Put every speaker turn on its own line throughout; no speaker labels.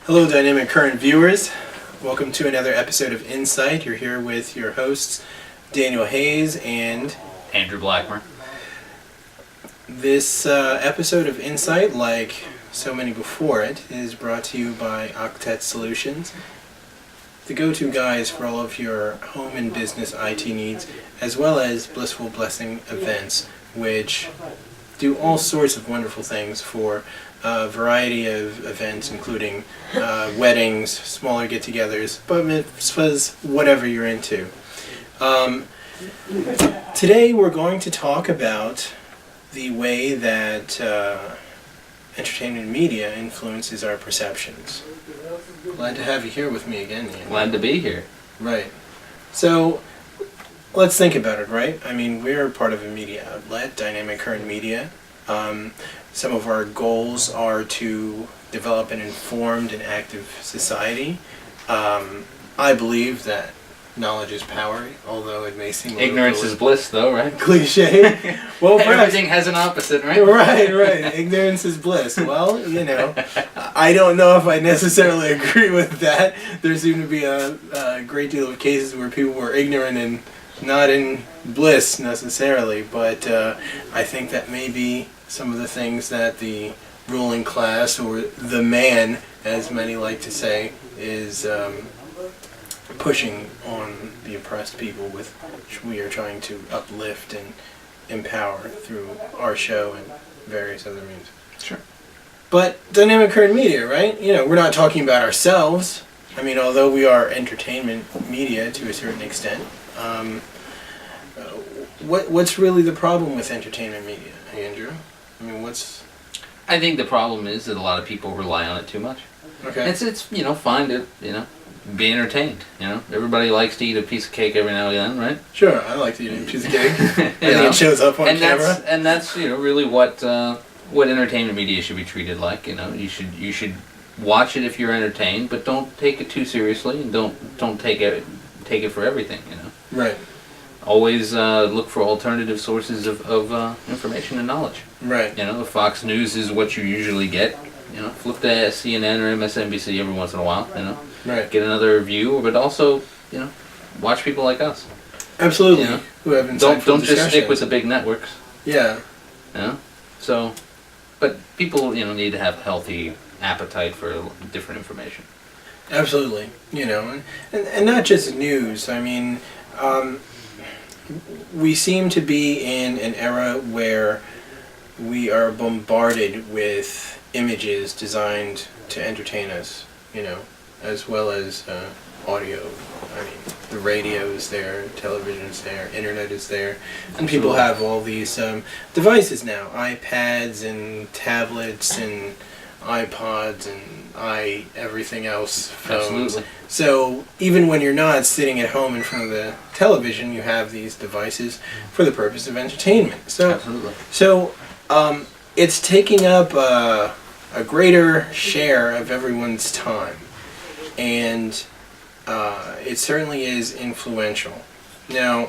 Hello, Dynamic Current viewers. Welcome to another episode of Insight. You're here with your hosts, Daniel Hayes and
Andrew Blackmer.
This episode of Insight, like so many before it, is brought to you by Octet Solutions, the go-to guys for all of your home and business IT needs, as well as Blissful Blessing events, which do all sorts of wonderful things for a variety of events, including weddings, smaller get-togethers, bar mitzvahs, whatever you're into. Today we're going to talk about the way that entertainment media influences our perceptions. Glad to have you here with me again, Ian.
Glad to be here.
Right. So, let's think about it, right? I mean, we're part of a media outlet, Dynamic Current Media. Some of our goals are to develop an informed and active society. I believe that knowledge is power, although it may seem
Ignorance is bliss, though, right?
Cliche. Well,
everything has an opposite, right?
Right. Ignorance is bliss. Well, you know, I don't know if I necessarily agree with that. There seem to be a great deal of cases where people were ignorant and not in bliss necessarily, but I think that may be some of the things that the ruling class, or the man, as many like to say, is pushing on the oppressed people, with which we are trying to uplift and empower through our show and various other means.
Sure.
But Dynamic Current Media, right? You know, we're not talking about ourselves. I mean, although we are entertainment media to a certain extent, what's really the problem with entertainment media, Andrew? I mean,
I think the problem is that a lot of people rely on it too much.
Okay.
It's fine to be entertained. Everybody likes to eat a piece of cake every now and then, right?
Sure, I like to eat a piece of cake. It shows up on camera.
That's really what entertainment media should be treated like. You should watch it if you're entertained, but don't take it too seriously, and don't take it for everything.
Right.
Always look for alternative sources of information and knowledge.
Right.
If Fox News is what you usually get, flip to CNN or MSNBC every once in a while.
Right.
Get another view, but also, watch people like us.
Absolutely. Who have insightful
Don't just stick with the big networks.
Yeah.
So, but people need to have a healthy appetite for different information.
Absolutely. And not just news. I mean, we seem to be in an era where we are bombarded with images designed to entertain us, as well as audio. I mean, the radio is there, television is there, internet is there, and people have all these devices now, iPads and tablets and iPods and everything else, phones.
Absolutely.
So even when you're not sitting at home in front of the television, you have these devices for the purpose of entertainment.
Absolutely.
So it's taking up a greater share of everyone's time, and it certainly is influential. Now,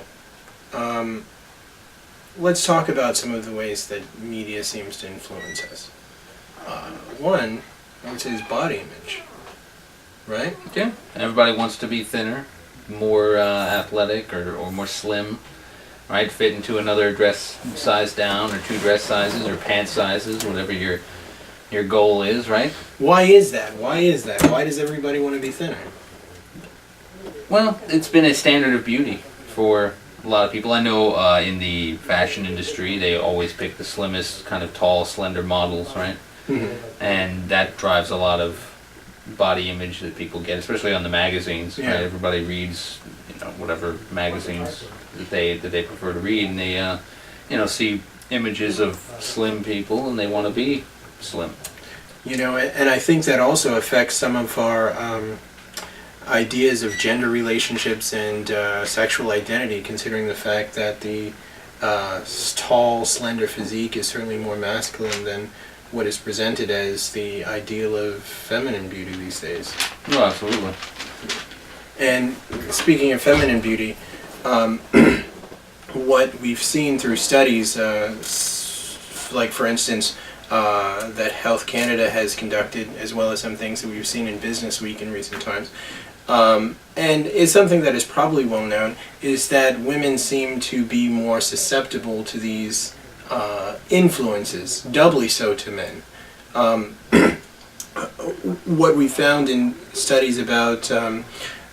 let's talk about some of the ways that media seems to influence us. One, I would say, is body image, right?
Yeah. Everybody wants to be thinner, more athletic, or more slim, right? Fit into another dress size down, or two dress sizes, or pant sizes, whatever your goal is, right?
Why is that? Why does everybody want to be thinner?
Well, it's been a standard of beauty for a lot of people. I know in the fashion industry, they always pick the slimmest, kind of tall, slender models, right?
Mm-hmm.
And that drives a lot of body image that people get, especially on the magazines.
Yeah.
Right? Everybody reads, whatever magazines that they prefer to read, and they, see images of slim people, and they want to be slim.
And I think that also affects some of our ideas of gender relationships and sexual identity, considering the fact that the tall, slender physique is certainly more masculine than what is presented as the ideal of feminine beauty these days.
Oh, absolutely.
And speaking of feminine beauty, what we've seen through studies, like for instance, that Health Canada has conducted, as well as some things that we've seen in Business Week in recent times. And it's something that is probably well known, is that women seem to be more susceptible to these influences, doubly so to men. What we found in studies about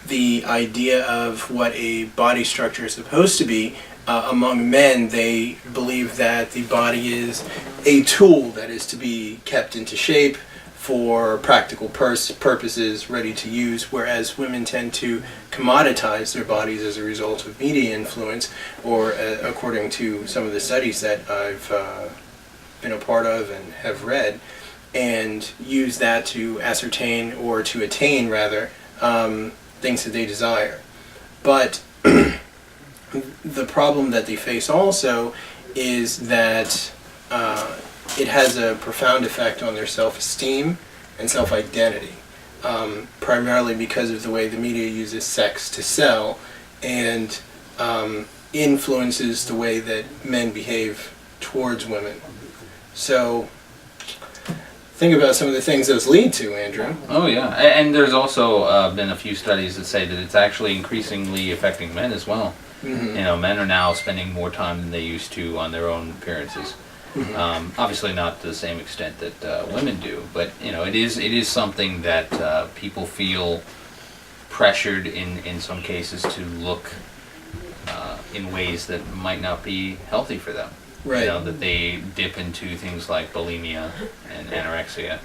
the idea of what a body structure is supposed to be, among men, they believe that the body is a tool that is to be kept into shape for practical purposes, ready to use, whereas women tend to commoditize their bodies as a result of media influence, or according to some of the studies that I've been a part of and have read, and use that to ascertain, or to attain rather, things that they desire. But the problem that they face also is that it has a profound effect on their self-esteem and self-identity, primarily because of the way the media uses sex to sell, and influences the way that men behave towards women. So think about some of the things those lead to, Andrew.
Oh yeah, and there's also been a few studies that say that it's actually increasingly affecting men as well.
Mm-hmm.
You know, men are now spending more time than they used to on their own appearances.
Mm-hmm.
Obviously not to the same extent that women do, but you know, it is something that people feel pressured in some cases to look in ways that might not be healthy for them.
Right.
You know, that they dip into things like bulimia and anorexia,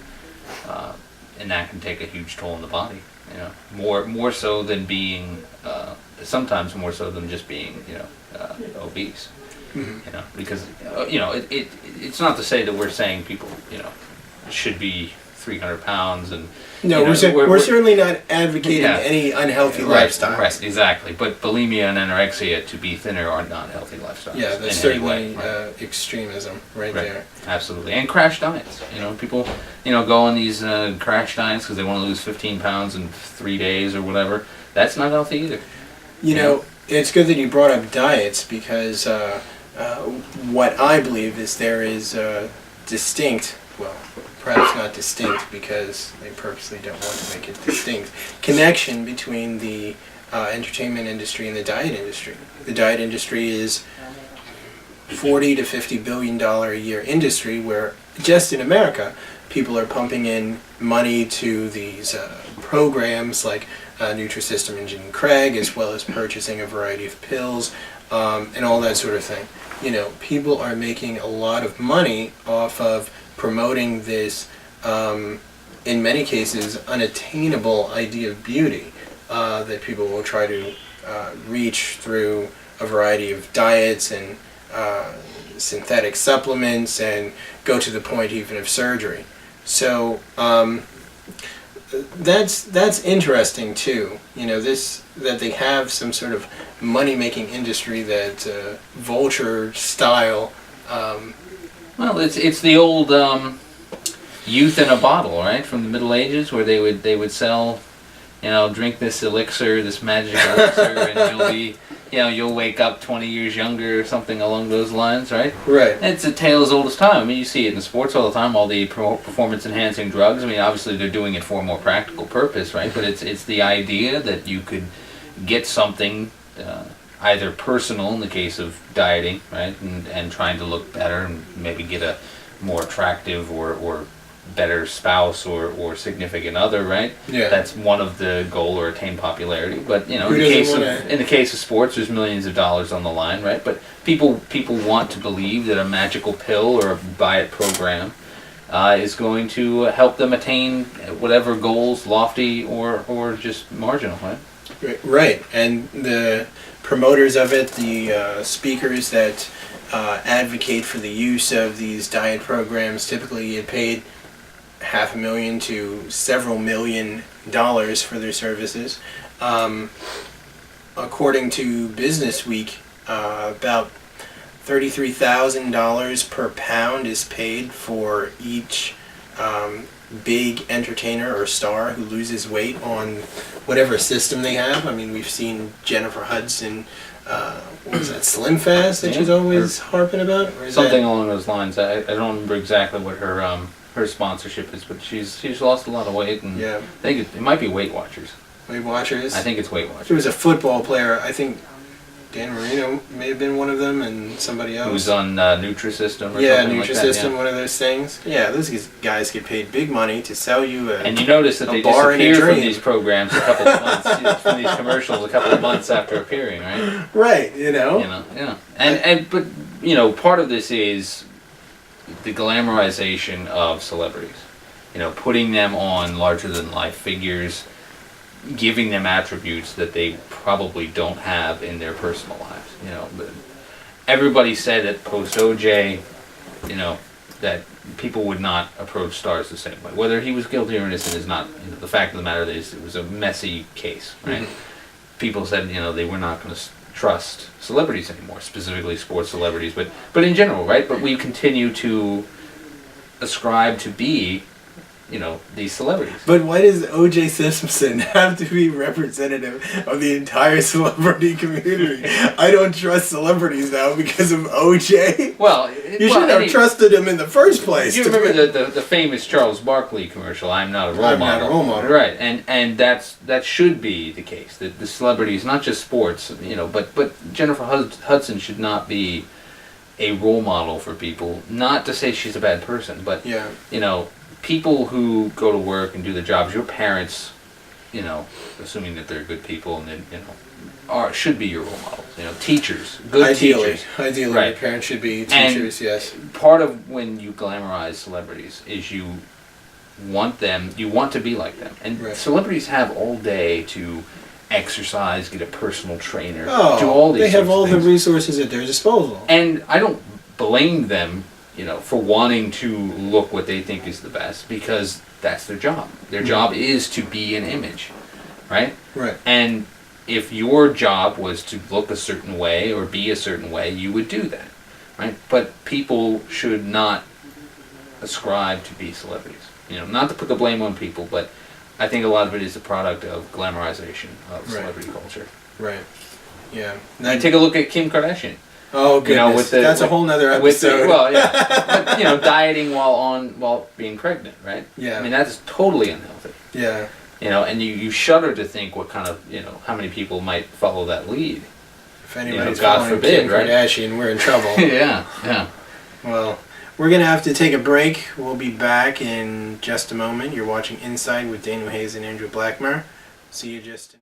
and that can take a huge toll on the body. You know, more so than being, sometimes more so than just being, you know, obese.
Mm-hmm.
You know, because you know, it's not to say that we're saying people, you know, should be 300 pounds and.
No,
You know,
we're certainly not advocating
Yeah.
any unhealthy
Right,
lifestyles.
right, exactly. But bulimia and anorexia, to be thinner, are not healthy lifestyles.
Yeah, that's
in any
certainly
way, right?
extremism right
Right.
there.
Absolutely. And crash diets. You know, people, you know, go on these crash diets because they want to lose 15 pounds in 3 days or whatever. That's not healthy either.
You know, it's good that you brought up diets, because what I believe is there is a distinct, well, perhaps not distinct because they purposely don't want to make it distinct, connection between the entertainment industry and the diet industry. The diet industry is $40 to $50 billion a year industry, where just in America people are pumping in money to these programs like Nutrisystem and Jenny Craig, as well as purchasing a variety of pills and all that sort of thing. You know, people are making a lot of money off of promoting this, in many cases, unattainable idea of beauty that people will try to reach through a variety of diets and synthetic supplements, and go to the point even of surgery. So that's interesting too. You know, that they have some sort of money-making industry that vulture style.
Well, it's the old youth in a bottle, right? From the Middle Ages, where they would sell, you know, drink this elixir, this magic elixir, and you'll be, you know, you'll wake up 20 years younger or something along those lines, right?
Right.
And it's a tale as old as time. I mean, you see it in sports all the time, all the performance-enhancing drugs. I mean, obviously they're doing it for a more practical purpose, right? But it's the idea that you could get something, either personal in the case of dieting, right, and trying to look better and maybe get a more attractive or better spouse or significant other, right?
Yeah.
That's one of the goal, or attain popularity. But you know,
Who
in
doesn't
the case of sports, there's millions of dollars on the line, right? But people want to believe that a magical pill or a diet program is going to help them attain whatever goals, lofty or just marginal, right?
Right, and the promoters of it, the speakers that advocate for the use of these diet programs, typically get paid $500,000 to several $1 million for their services. According to Business Week, about $33,000 per pound is paid for each big entertainer or star who loses weight on whatever system they have. I mean, we've seen Jennifer Hudson. What was that, Slim Fast that she's always harping about? Or is
Something
that,
along those lines. I don't remember exactly what her sponsorship is, but she's lost a lot of weight, and
yeah,
I think it might be Weight Watchers.
Weight Watchers.
I think it's Weight
There
Watchers.
was a football player, I think Dan Marino may have been one of them, and somebody else.
Who's on Nutrisystem or
Yeah,
something like that.
Nutrisystem,
Yeah.
one of those things. Yeah, those guys get paid big money to sell you a...
And you notice that
A
they
bar and a
disappear from
dream.
these programs a couple of months, from these commercials a couple of months after appearing, right?
Right, you know?
Yeah. But part of this is the glamorization of celebrities. Putting them on larger than life figures, giving them attributes that they probably don't have in their personal lives. But everybody said that post OJ, that people would not approach stars the same way. Whether he was guilty or innocent is not. The fact of the matter is, it was a messy case, right?
Mm-hmm.
People said they were not going to trust celebrities anymore, specifically sports celebrities, but in general, right? But we continue to ascribe to be these celebrities.
But why does O.J. Simpson have to be representative of the entire celebrity community? I don't trust celebrities now because of O.J.
Well,
You should have trusted him in the first place.
You remember the famous Charles Barkley commercial? I'm not a role
I'm
model.
not a role model.
Right, and that should be the case. That the celebrities, not just sports, but Jennifer Hudson should not be a role model for people. Not to say she's a bad person, but
Yeah.
People who go to work and do their jobs, your parents, assuming that they're good people and then, should be your role models. Teachers, good teachers.
Ideally,
Right.
your parents should be teachers, yes.
Part of when you glamorize celebrities is you want to be like them. And
Right.
celebrities have all day to exercise, get a personal trainer, do
Oh,
all these
they have
sorts of
all the
things.
resources at their disposal.
And I don't blame them, for wanting to look what they think is the best, because that's their job. Their job is to be an image, right?
Right.
And if your job was to look a certain way or be a certain way, you would do that, right? But people should not ascribe to be celebrities. Not to put the blame on people, but I think a lot of it is a product of glamorization of
Right.
celebrity culture.
Right. Yeah.
And take a look at Kim Kardashian.
Oh goodness,
with
that's a whole nother episode.
But, dieting while being pregnant, right?
Yeah.
I mean, that's totally unhealthy.
Yeah.
And you shudder to think what kind of, how many people might follow that lead.
If anybody's
God
following
forbid,
Kim
right?
Kardashian, we're in trouble.
Yeah.
Well, we're gonna have to take a break. We'll be back in just a moment. You're watching Inside with Daniel Hayes and Andrew Blackmer. See you just.